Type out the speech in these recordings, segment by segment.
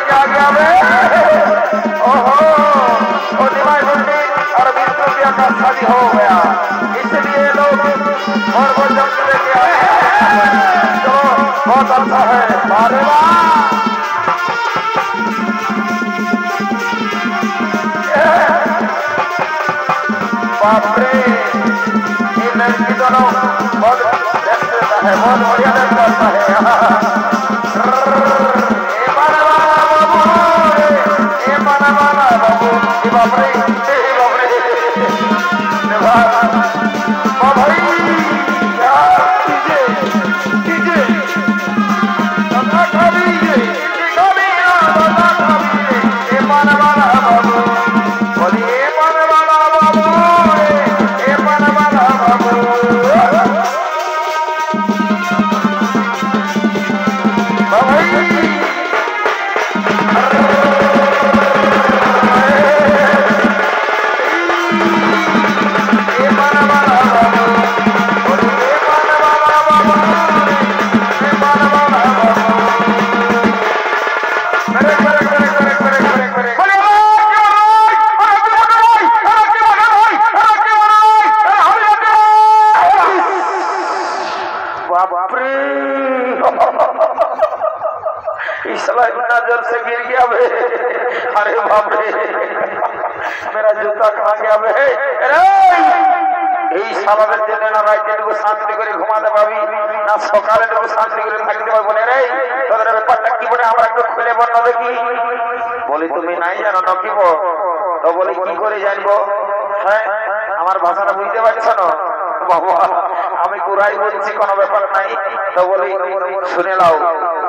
क्या गया बे ओहो और निमाई मुंडी और 20 रुपया का शादी हो गया इसलिए लोग और वो जब लेके आए तो बहुत अच्छा है अरे वाह बाप रे ये लड़की दोनों बहुत है बहुत बढ़िया लगता है बाबू ये बाप रे भाई क्या कीजिए नजर से गिर गया बे अरे बाप रे मेरा जूता कहाँ गया बे এই সালাদের জন্য না রাইতে একটু শান্তি করে ঘুমাতে পাবি না সকালে একটু শান্তি করে থাকতে পারবো না রে তোদের ব্যাপারটা কি বলে আমরা একটু খুলে বলনা দেখি বলি তুমি নাই জানো নকিব তো বলি কি করে জানবো হ্যাঁ আমার ভাষাটা বুঝতে পারছো না বাবা আমি পুরাই বলছি কোনো ব্যাপার নাই তো বলি শুনে নাও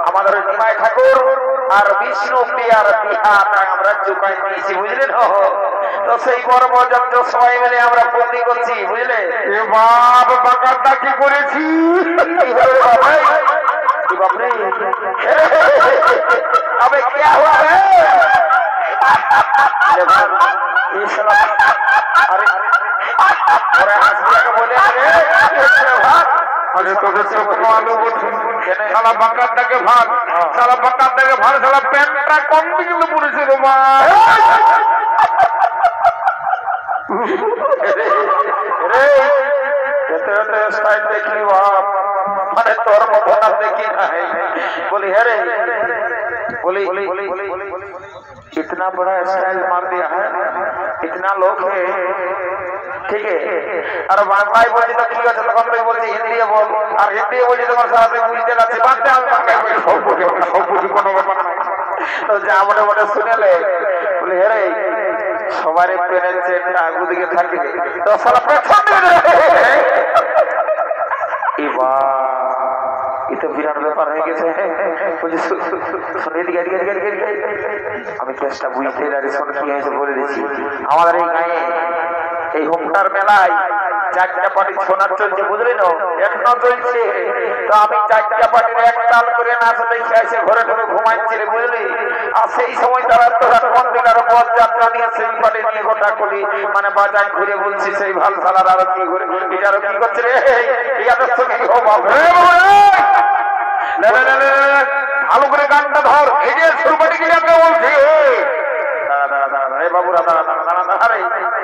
আমাদের নিমাই ঠাকুর আর বিষ্ণু প্রিয়ার বিহাটা আমরা চুকাই নিয়েছি বুঝলেন তো সেই পর্ব যত সবাই মিলে আমরা বন্দি করছি বুঝলে এ বাপ বাকারটা কি করেছি বাপরে अबे क्या हुआ है अरे अरे हंसने को बोले अरे तो से मालूम साला बकरा के भाग साला पेंटा कम दिल पुलिस रे बा रे ये स्टाइल देखली बाप माने तोर मथना देखी नहीं बोली अरे बोली इतना बड़ा स्टाइल मार दिया है इतना लोग है ठीक है और बांग्ला बोली तो ठीक है तो कम बोल हिंदी बोल और हिंदी बोली तो साथ में बुझते ना से बात सब बुझ कोनो ব্যাপার নাই তো যা বড় বড় শুনে ले बोले अरे সবারে পেনের চেনটা আগু দিকে থাকে তো সালা পেছন দিকে ইবা এটা বিরাট ব্যাপার হয়ে গেছে বুঝি শুনে দিকে আমি চেষ্টা বুঝতে দাঁড়িয়ে শুনে কি হয়েছে বলে দিচ্ছি আমাদের এই গায়ে এই হোমটার মেলায় চারটা পার্টি সোনার চলছে বুঝলি না এখনো চলছে তো আমি চারটা পার্টির এক তাল করে নাচ দেখে এসে ঘরে ঘরে ঘুমাচ্ছি বুঝলি আর সেই সময় তারা তোরা মন্দির আর পথ যাত্রা নিয়ে সেই পার্টি নিয়ে গোটা করি মানে বাজার ঘুরে বলছি সেই ভাল সালার আরো কি ঘুরে এটারও কি করছে রে ইয়াদের সঙ্গে ভালো করে গানটা ধর এই যে সুরপাটি কি আপনি বলছি বাবুরা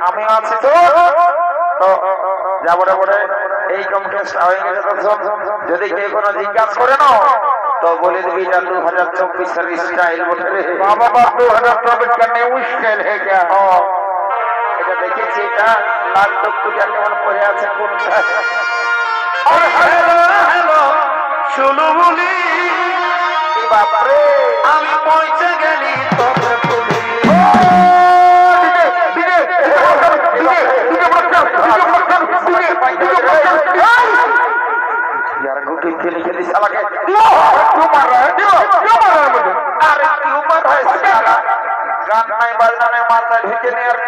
আমি আছি তো যা বড় বড় এই কমপ্লেক্সটা হয়ে গেছে যদি কেউ কোনো জিজ্ঞাসা করে না তো বলে দিবি এটা 2024 এর স্টাইল বটে রে বাবা 2024 का न्यू स्टाइल है क्या এটা দেখেছি এটা লাল টুকটুকিয়া কেমন পরে আছে কোনটা আর হ্যালো শুনু বলি বাপ রে আমি পৌঁছে গেলি তোর পুলি यार गुटी खेली खेली साला के क्यों मार रहा है क्यों मार रहा है मुझे अरे क्यों मार रहा है साला गान नहीं बजना नहीं मारता ढीके नहीं यार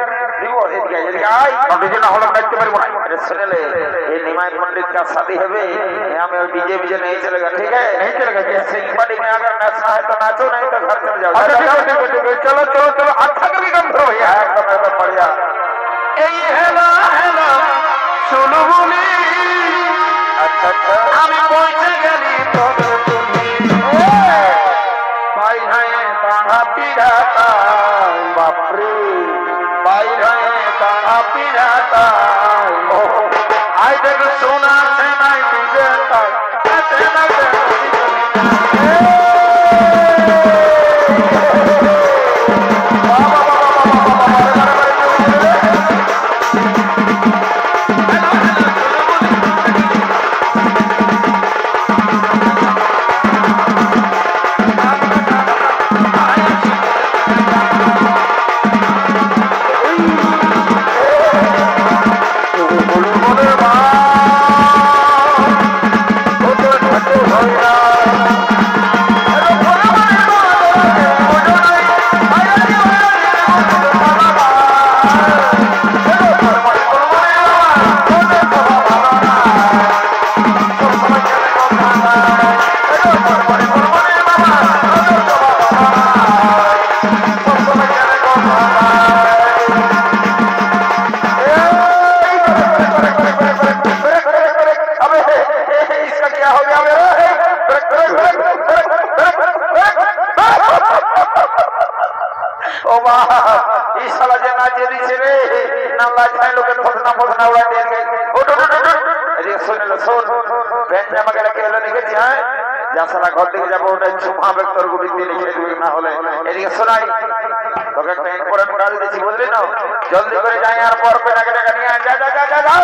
दिवो ये आई डीजे ना होलो देखते पारी बोला अरे सुन ले ये निमाय पंडित का शादी है बे यहां में डीजे बीजे नहीं चलेगा ठीक है नहीं चलेगा जैसे पार्टी में अगर नाचना है तो नाचो नहीं तो घर चले जाओ चलो चलो चलो अच्छा कभी कम करो भैया एकदम बढ़िया ए हेलो हेलो सुनो बोली अच्छा अच्छा আমি পৌঁছে গেলি তোর তুমি ভাই ভাই কাঁহা পিড়াতাই বাপরে বাইরে কাঁহা পিড়াতাই আই দেখ সোনা সে নাই নিজে তাই সে নাই ঘর থেকে যাবো ওটা চুমা বেক্তর গুলি দিয়ে লিখে দিবি না হলে এদিকে শোনাই তোকে একটা ইম্পর্টেন্ট কাজ দিচ্ছি বুঝলি না জলদি করে যাই আর পর পেটাকে টাকা নিয়ে যা যা যা যা যা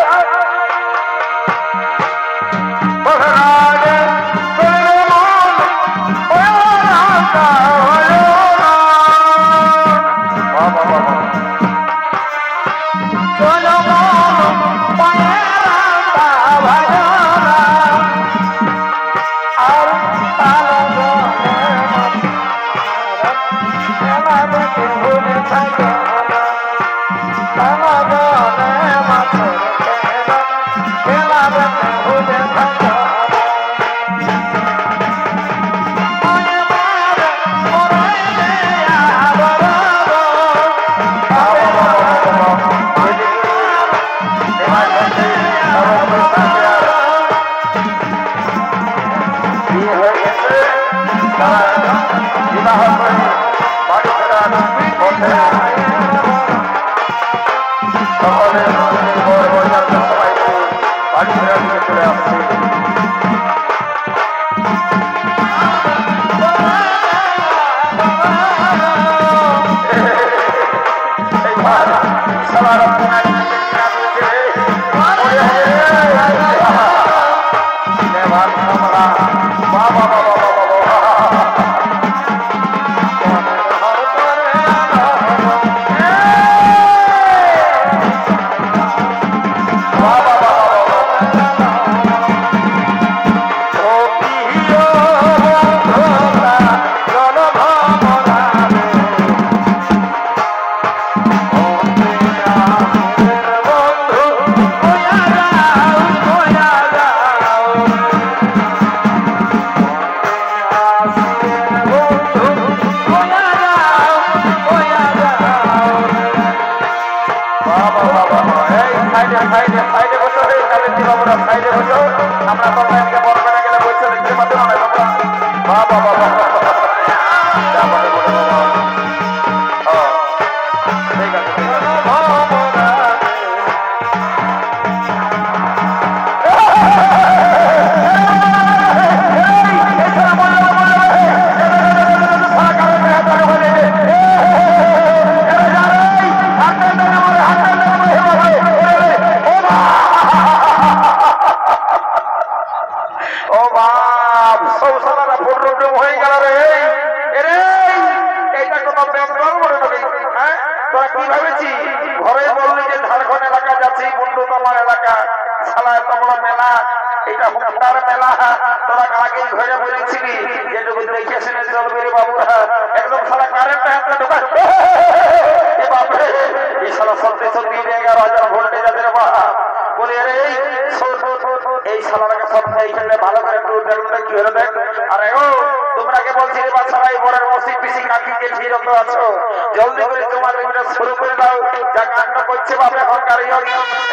জলদি করে তোমার শুরু করে দাও যা কাণ্ড করছে বাবা এখন কারিগর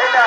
এটা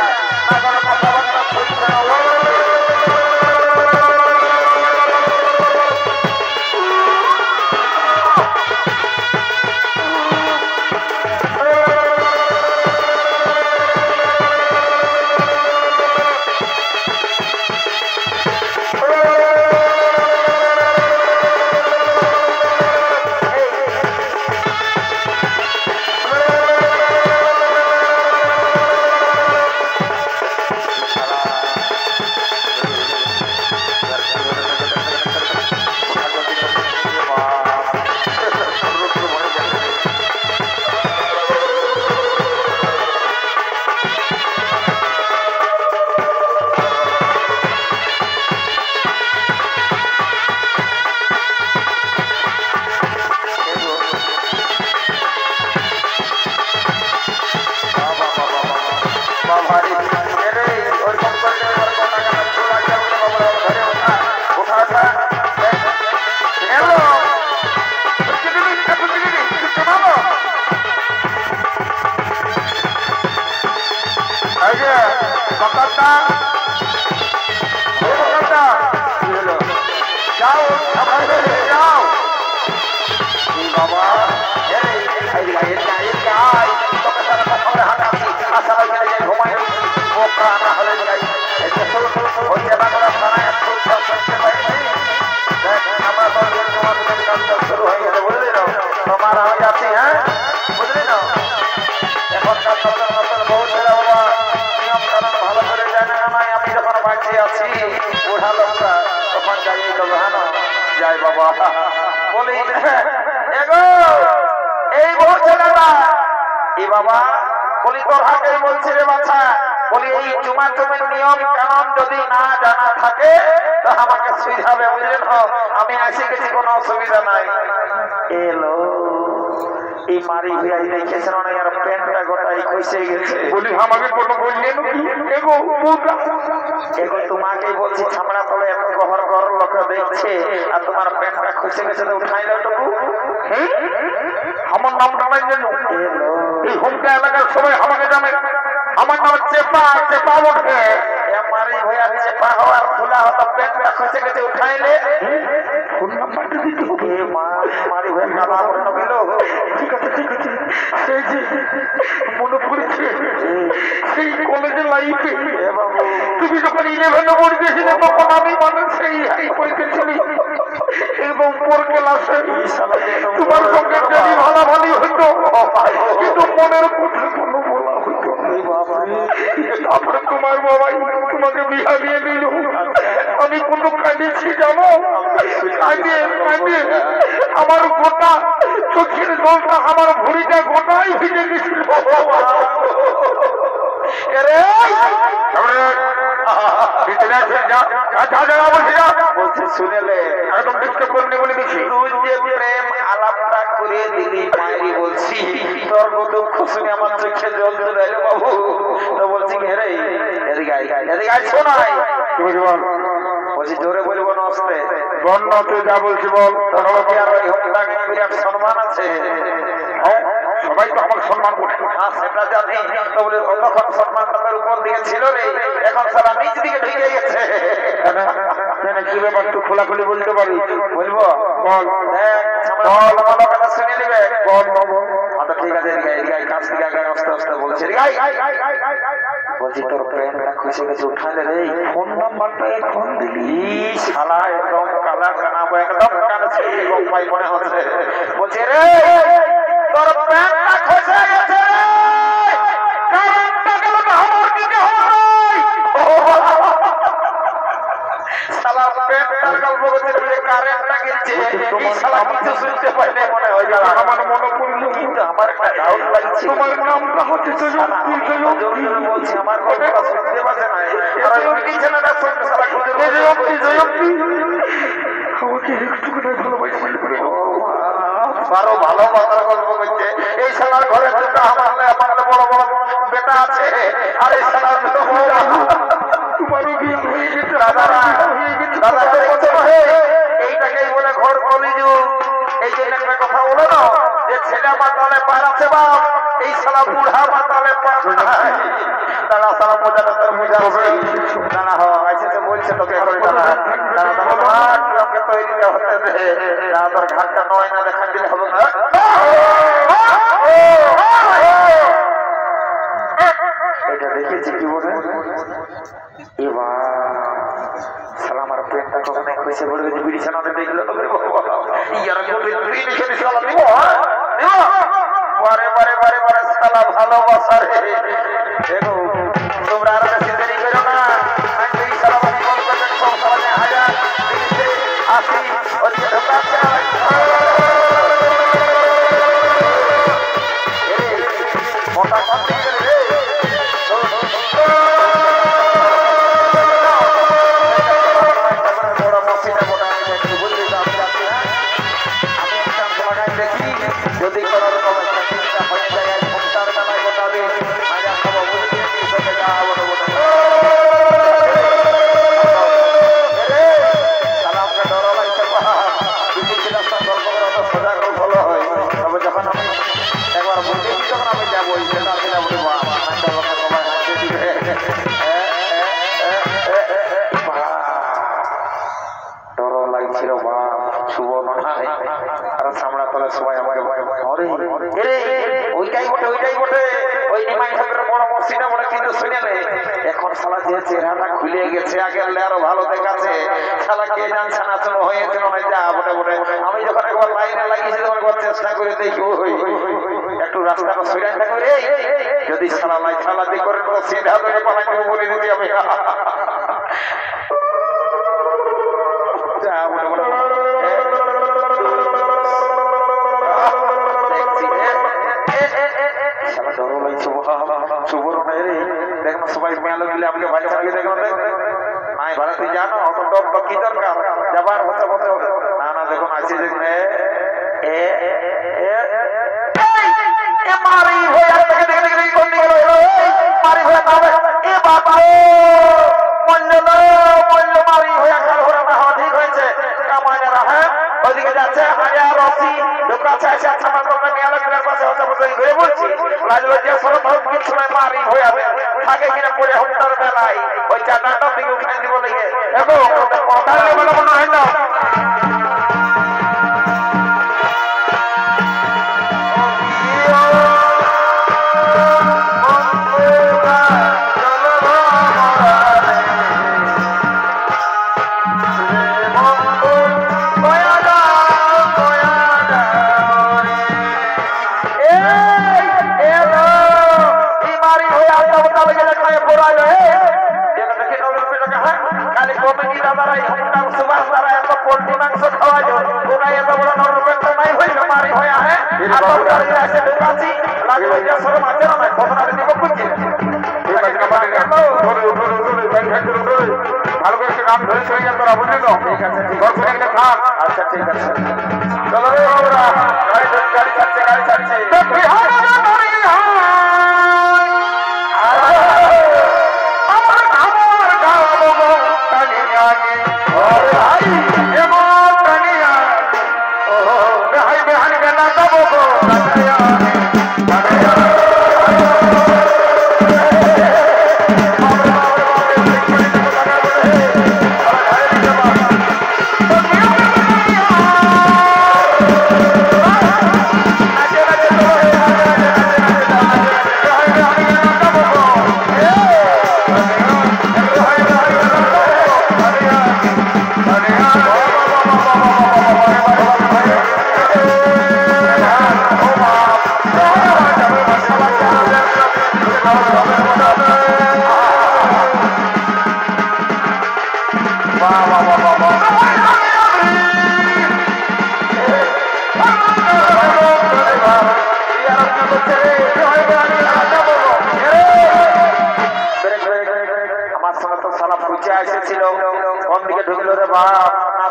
তোমাকে সারা কখনো হাঁটাচ্ছি আশা হয়ে যাই ঘুমাই ও প্রাণ হলে যাই হইতে বাংলা থানায় শুনতে পাইছি আমরা তো তোমাদের কাজটা শুরু হয়ে গেছে বুঝলি না তোমার আমি আছি হ্যাঁ বুঝলি না এখনকার নতুন নতুন বউ ছেলে বাবা নিয়ম কানুন ভালো করে জানে না নাই আমি যখন বাঁচি আছি বুড়া লোকটা তখন যাই তবে হ্যাঁ যাই বাবা বলি এগো এই বউ ছেলেটা এই বাবা বলি তোর হাতেই বলছি রে বাচ্চা বলি এই চুমা চুমের নিয়ম কানুন যদি না জানা থাকে তো আমাকে সুবিধাবে বুঝলেন আমি আসি গেছি কোনো অসুবিধা নাই এলো এই মারি ভাই দেখেছেন না আর প্যান্টটা গোটাই খসে গেছে বলি আমাকে কোনো বললেন এগো এগো তোমাকেই বলছি ছামড়া তলে এত গহর গহর লোক দেখছে আর তোমার প্যান্টটা খসে গেছে তো উঠাই দাও টুকু হ্যাঁ আমার নামটা নাই জানো এই হোমটা এলাকার সবাই আমাকে জানে আমার নাম চেপা চেপা ওঠে মারি ভাইয়া চেপা হওয়ার খোলা হতো প্যান্টটা খসে গেছে উঠাইলে ফোন নাম্বারটা দিতে হবে মারি ভাই নালা বন্ধ গেল ঠিক আছে সেই যে মনে পড়েছে সেই কলেজের লাইফে তুমি যখন 11 পড়তেছিলে তখন আমি মানে সেই হাই পড়তেছিলি এবং পর ক্লাসে তোমার সঙ্গে যদি ভালাভালি হইতো কিন্তু মনের কথা কোনো বলা হইতো তারপরে তোমার বাবাই তোমাকে বিয়া দিয়ে দিল আমি কোনো কাঁদিয়েছি জানো কাঁদিয়ে কাঁদিয়ে আমার গোটা চোখের জলটা আমার ভুড়িটা গোটাই ভিজে গেছিল শুনেলে একদম ডিস্টার্ব করলে বলে দিচ্ছি তুই যে প্রেম আলাপটা করে দিলি মায়েরই বলছি তোর দুঃখ শুনে আমার চোখে জল চলে এলো বাবু তো বলছি হেরে এদিকে আয় শোনাই তুমি বল বলছি জোরে বলবো না আসতে বন্য তুই যা বলছি বল বিরাট সম্মান আছে সবাই তো আমার সম্মান করে সেটা জানি তো বলে তখন সম্মানটা তার উপর দিকে ছিল রে এখন সারা নিচ দিকে ঢুকে গেছে কি ব্যাপার তুই খোলাখুলি বলতে পারিস বলবো বল বল কথা শুনে নিবে বল বল ঠিক আছে কাছ থেকে আগে আস্তে আস্তে বলছি বলছি তোর প্যান্টটা খুশি গেছে উঠালে রে ফোন নাম্বারটা ফোন দিলি শালা একদম কালা কানাবো একদম কানে ছেড়ে গোপাই মনে হচ্ছে বলছি রে তোর প্যান্টটা খসে গেছে কারেন্টটা গেল না আমার দিকে হয় শালা প্যান্টটা গল্প করতে বলে কারেন্টটা গেছে এই শালা কিছু শুনতে পাইলে মনে হয় গেল আমার মনে পড়লো কিন্তু আমার একটা ডাউট লাগছে তোমার নামটা হচ্ছে জোরে বলছি আমার কথা শুনতে পাচ্ছে না আর ওই ছেলেটা শুনতে শালা জয়ন্তী আমাকে একটু করে ভালোবাসি আরো ভালো কথা গল্প করছে এই শালার ঘরে দুটো আমার বড় বড় বেটা আছে আর এই শালার তোমারও বিয়ে হয়ে গেছে দাদা এইটাকেই বলে ঘর কলিজু এই জন্য একটা কথা বলো না যে ছেলে মাতালে পারাচ্ছে বাপ এই শালা বুড়া মাতালে দাদা শালা মজা দাদা আছে বলছে তোকে দাদা তৈরি হতে দে তোর ঘাটটা নয় না দেখা দিলে হবে না এটা দেখেছি কি বলে এবার সালামার পেটটা কখনো খুঁজে বলবে যে বিড়িছানাতে দেখলে তো বারে বারে বারে বারে সালা ভালোবাসা রে তোমরা আরো বেশি দেরি করো না হাজার আসি ওদিকে ঢোকাচ্ছে মোটা যদি কোনো রকম চিন্তা হয়ে যায় সংসার বেলায় গোটাবে হাজার খাবো বুঝতে ডর লাগছে গল্প করে অত সোজা ভালো হয় তবে যখন আমি একবার বুঝেছি যখন আমি যাবো সেটা কিনা বলবো ডর লাগছিল বাপ শুভ নয় আর সামনা করে করে সবাই আমাকে ওইটাই বটে ওই নিমাই ঠাকুরের বড় মসজিদটা বলে, কিন্তু শুনে নে এখন শালা যে চেহারাটা খুলে গেছে, আগের আরো ভালো দেখাচ্ছে, শালা কে জানছে না চলো হয়েছে না যা বটে বটে। আমি যখন একবার লাইনে লাগিয়েছি তখন একবার চেষ্টা করে দেখি একটু রাস্তাটা সুরাইটা করে, যদি শালা লাই শালা দিয়ে করে তো সিধা ধরে পালাকে বলে দিতে হবে। যা বটে বটে সবাই মেলো গেলে আমাকে বাড়ি ছাড়িয়ে দেখলাম নাই ভাড়া তুই জানো অত ডর কি দরকার যাবার হতে হতে না না দেখুন আছে যে মারি হয়ে মারি হয়ে এ বাবা মারি হয়ে ঠিক হয়েছে কামাইনেরা। হ্যাঁ ওইদিকে যাচ্ছে হাজার রসি ঢোকাচ্ছে আছে আচ্ছা আমার মেলা গেলে পাশে হতে হতে ঘুরে বলছি রাজলজ্জা সরব কিছু সময় মারি হয়ে যাবে থাকে কিনা পরে হত্যার বেলায় ওই চাটাটার দিকে উঠাই দিব লেগে এবং কথা বলে মনে হয় না ভালো করে নাম ধরে সরে গেল তোরা বুঝলি তো? আচ্ছা ঠিক আছে চলো রে বাবুরা গাড়ি ছাড়ছে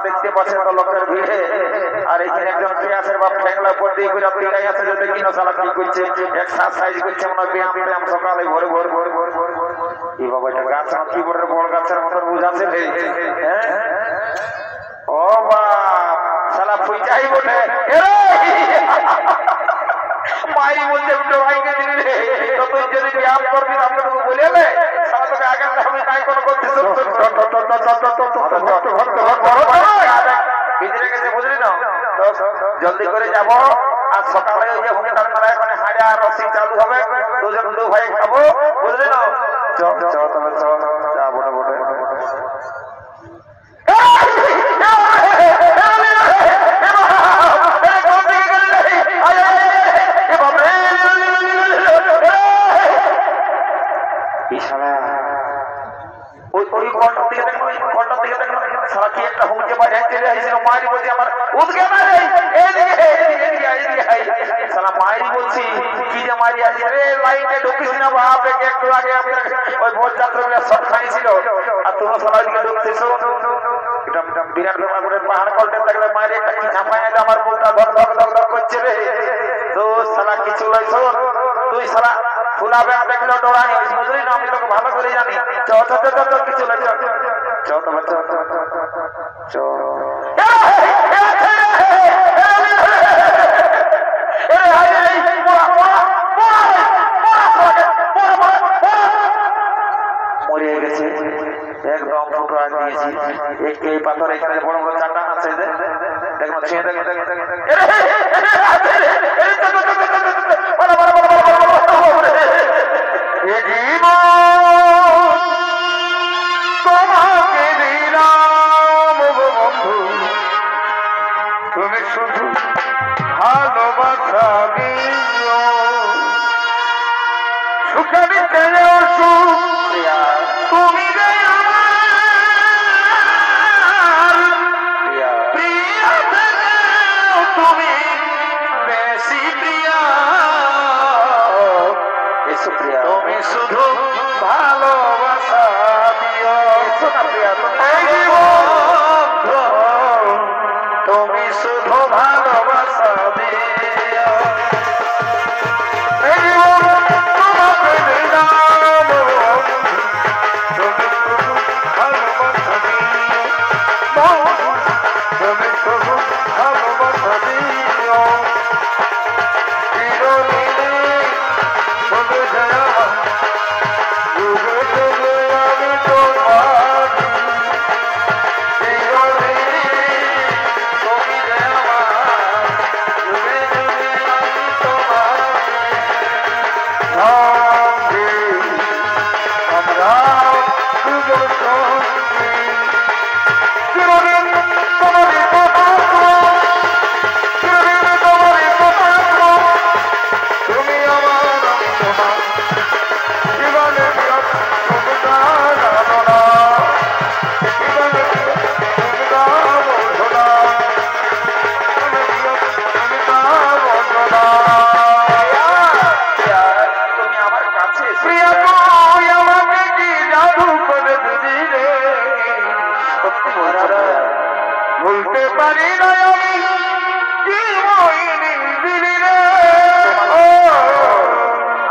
দেখতে পাচ্ছেন তো লোকের ভিড়ে আর এখানে একজন পেঁয়াজের বাপ ঠ্যাংলা উপর দিয়ে করে পিড়াই আছে যদি কিনো সালা কি করছে এক্সারসাইজ করছে মনে ব্যায়াম সকালে ভোর এই বাবা এটা গাছ কি বড় বড় গাছের মতো বুঝাচ্ছে হ্যাঁ ও বাপ সালা ফুইটাই বটে মাই বলছে উঠে ভাইকে দিলি রে তো তুই যদি ব্যায়াম করবি আপনি তো বলে নে সালা তোকে আগে আমি নাই কোনো করতে ভিতরে গেছে বুঝলি না জলদি করে যাব আর সকালে ওই যে হুঙ্কার মারা এখানে হাড়া রসি চালু হবে দুজন দু ভাই খাবো বুঝলি না তবে যা বটে বটে মারি বলছি কি যে মারি আছে রে লাইনে ঢুকিস না বাপ একটু আগে ওই ভোট যাত্রা সব খাইছিল আর তুমি সবাই দিকে ঢুকতেছো বিরাট করে পাহাড় কলটে থাকলে মারি একটা কি ঝাঁপাই আমার বুকটা ধক করছে রে তো সালা কিছু লইছো তুই সালা ফুলা ব্যাগ দেখলে ডরাই হইস বুঝলি না আমি তোকে ভালো করে জানি কিছু লইছো মরিয়ে গেছে একদম ফুটো দিয়েছি এই পাথর এখানে বড় বড় চাটা আছে দেখো ছুঁয়ে দেখো তোমাকে দিলাম বন্ধু, তুমি শুধু ভালোবাসা দিও, সুখে দিতে তুমি তুমি বেশি প্রিয়া, তুমি শুধু ভালোবাসা দিও, তুমি শুধু ভালোবাসা দিও, তোমাকে দিলাম তুমি শুধু ভালোবাসা দিও, তুমি শুধু ভালোবাসা দিও, চিরদিনই শুধু জয়া যুগে যুগে আমি তোমার, চিরদিনই তুমি জয়া যুগে যুগে আমি তোমার, সঙ্গে আমরা দুজন সঙ্গে চিরদিন তোমারই কথা, চিরদিন তোমারই কথা, তুমি আমার আমি তোমার, জীবনে তুমি জানো না, জীবনে তুমি জানো না, তুমি জানো না, তুমি আমার কাছে প্রিয়া তুই আমাকে কি জাদু করে দিলি রে, সত্যি বলছো বলতে পারি না আমি কি হইনি দিলি রে,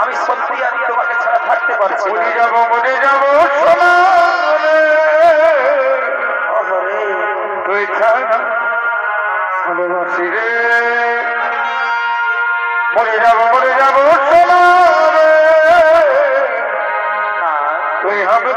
আমি সত্যি আমি তোমাকে ছাড়া থাকতে পারছি না। মনে যাবো সোনা রে, তুই ছাড়া ভালোবাসি রে, মরে যাবো সোনা রে, তুই হবে